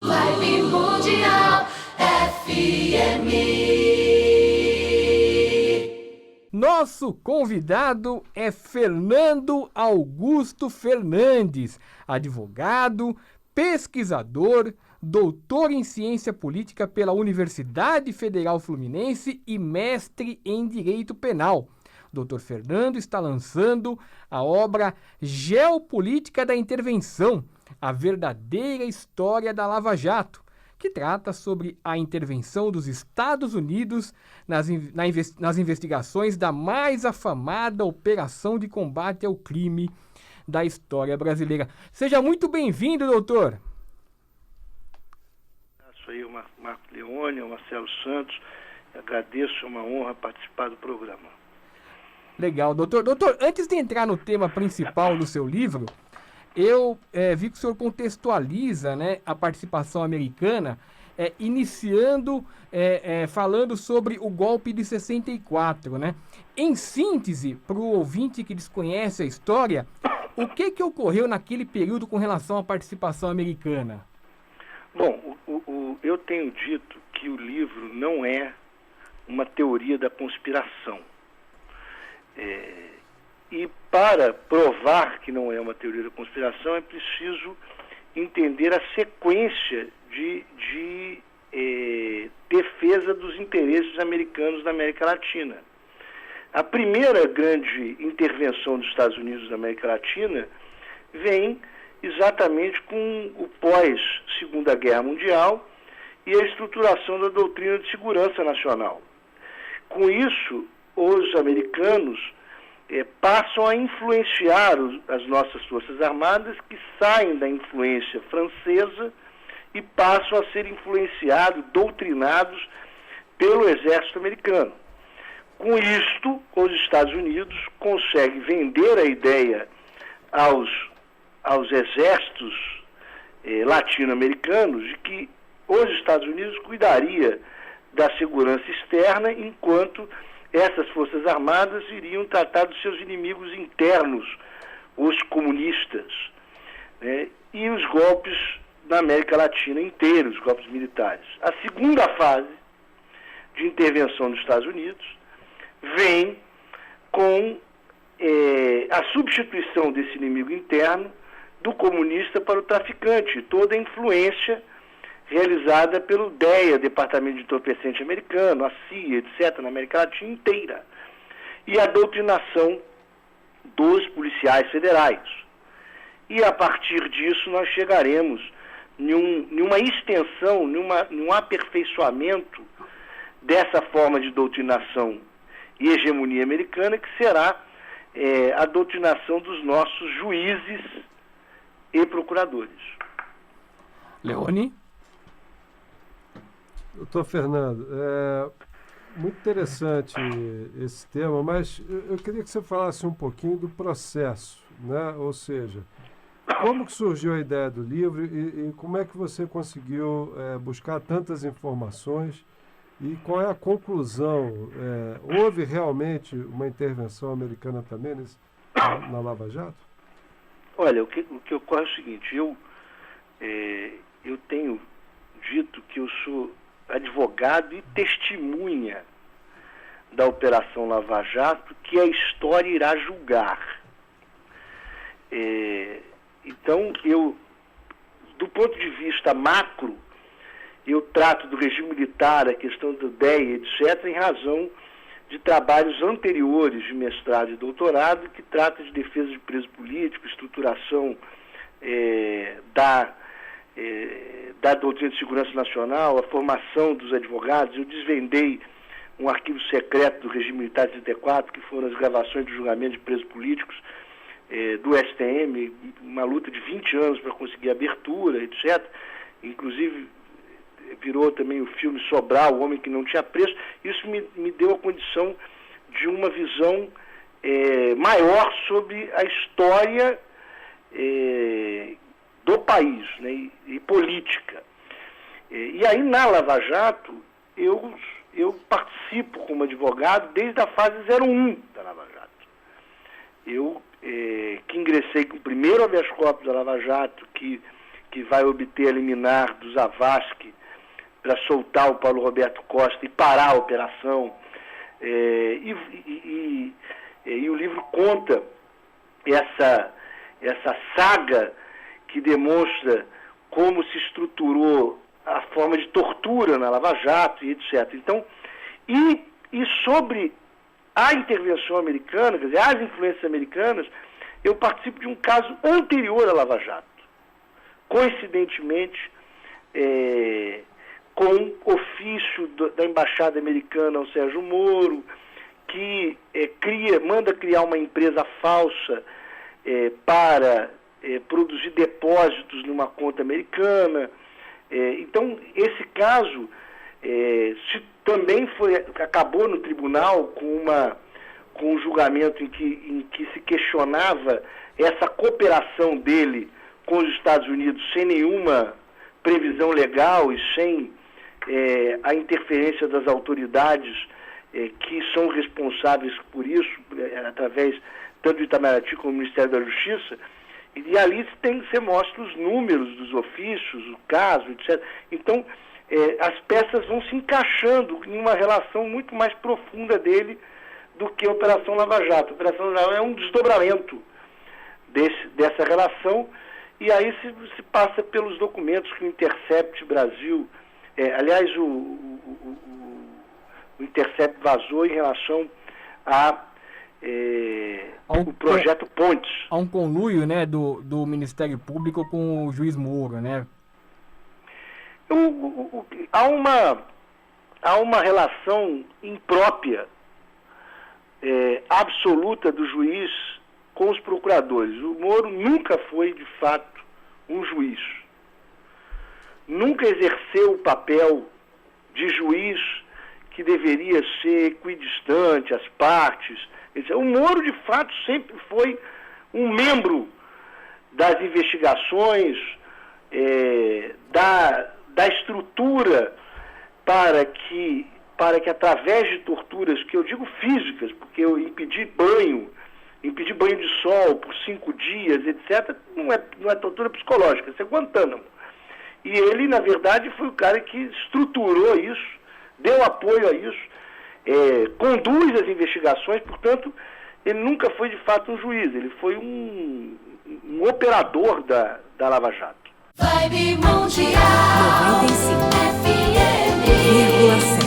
Vibe Mundial FM. Nosso convidado é Fernando Augusto Fernandes, advogado, pesquisador, doutor em ciência política pela Universidade Federal Fluminense e mestre em direito penal. Dr. Fernando está lançando a obra Geopolítica da Intervenção, a verdadeira história da Lava Jato, que trata sobre a intervenção dos Estados Unidos nas investigações da mais afamada operação de combate ao crime da história brasileira. Seja muito bem-vindo, doutor. Sou eu, Marco Leone, o Marcelo Santos. Agradeço, é uma honra participar do programa. Legal, doutor. Doutor, antes de entrar no tema principal do seu livro, eu vi que o senhor contextualiza, né, a participação americana, iniciando, falando sobre o golpe de 64, né? Em síntese, para o ouvinte que desconhece a história, o que ocorreu naquele período com relação à participação americana? Bom, eu tenho dito que o livro não é uma teoria da conspiração. E para provar que não é uma teoria da conspiração, é preciso entender a sequência de defesa dos interesses americanos na América Latina. A primeira grande intervenção dos Estados Unidos na América Latina vem exatamente com o pós-Segunda Guerra Mundial e a estruturação da doutrina de segurança nacional. Com isso, os americanos passam a influenciar as nossas Forças Armadas, que saem da influência francesa e passam a ser influenciados, doutrinados pelo exército americano. Com isto, os Estados Unidos conseguem vender a ideia aos exércitos latino-americanos de que os Estados Unidos cuidaria da segurança externa, enquanto essas Forças Armadas iriam tratar dos seus inimigos internos, os comunistas, né, e os golpes na América Latina inteira, os golpes militares. A segunda fase de intervenção dos Estados Unidos vem com a substituição desse inimigo interno do comunista para o traficante, toda a influência realizada pelo DEA, Departamento de Entorpecente Americano, a CIA, etc., na América Latina inteira, e a doutrinação dos policiais federais. E a partir disso nós chegaremos numa extensão, num aperfeiçoamento dessa forma de doutrinação e hegemonia americana, que será a doutrinação dos nossos juízes e procuradores. Leone? Doutor Fernando, muito interessante esse tema, mas eu queria que você falasse um pouquinho do processo, né? Ou seja, como que surgiu a ideia do livro e como é que você conseguiu buscar tantas informações e qual é a conclusão? Houve realmente uma intervenção americana também na Lava Jato? Olha, o que ocorre é o seguinte, eu tenho dito que eu sou advogado e testemunha da Operação Lava Jato, que a história irá julgar. Então, do ponto de vista macro, eu trato do regime militar, a questão do DEA, etc., em razão de trabalhos anteriores de mestrado e doutorado, que trata de defesa de preso político, estruturação da doutrina de segurança nacional, a formação dos advogados. Eu desvendei um arquivo secreto do regime militar de 34, que foram as gravações do julgamento de presos políticos do STM, uma luta de 20 anos para conseguir abertura, etc. Inclusive, virou também o filme Sobral, O Homem que Não Tinha Preço. Isso me deu a condição de uma visão maior sobre a história do país, né, e política. E aí, na Lava Jato, eu participo como advogado desde a fase 01 da Lava Jato. Eu que ingressei com o primeiro habeas corpus da Lava Jato, que que vai obter a liminar do Zavascki para soltar o Paulo Roberto Costa e parar a operação. E o livro conta essa saga que demonstra como se estruturou a forma de tortura na Lava Jato e etc. Então, e sobre a intervenção americana, quer dizer, as influências americanas, eu participo de um caso anterior à Lava Jato. Coincidentemente, com ofício da Embaixada Americana ao Sérgio Moro, que manda criar uma empresa falsa para produzir depósitos numa conta americana. Então, esse caso também acabou no tribunal com um julgamento em que se questionava essa cooperação dele com os Estados Unidos sem nenhuma previsão legal e sem a interferência das autoridades que são responsáveis por isso, através tanto do Itamaraty como do Ministério da Justiça, e ali você mostra os números dos ofícios, o caso, etc. Então, as peças vão se encaixando em uma relação muito mais profunda dele do que a Operação Lava Jato. A Operação Lava Jato é um desdobramento dessa relação, e aí se passa pelos documentos que o Intercept Brasil, aliás, o Intercept vazou em relação o projeto Pontes. Há um conluio, né, do Ministério Público com o juiz Moro, né? Há uma relação imprópria, absoluta do juiz com os procuradores. O Moro nunca foi, de fato, um juiz. Nunca exerceu o papel de juiz que deveria ser equidistante às partes. O Moro, de fato, sempre foi um membro das investigações, da estrutura para que através de torturas, que eu digo físicas, porque eu impedir banho de sol por 5 dias, etc., não é tortura psicológica, isso é Guantánamo. E ele, na verdade, foi o cara que estruturou isso, deu apoio a isso, conduz as investigações, portanto, ele nunca foi de fato um juiz, ele foi um operador da Lava Jato. Vibe Mundial 95,7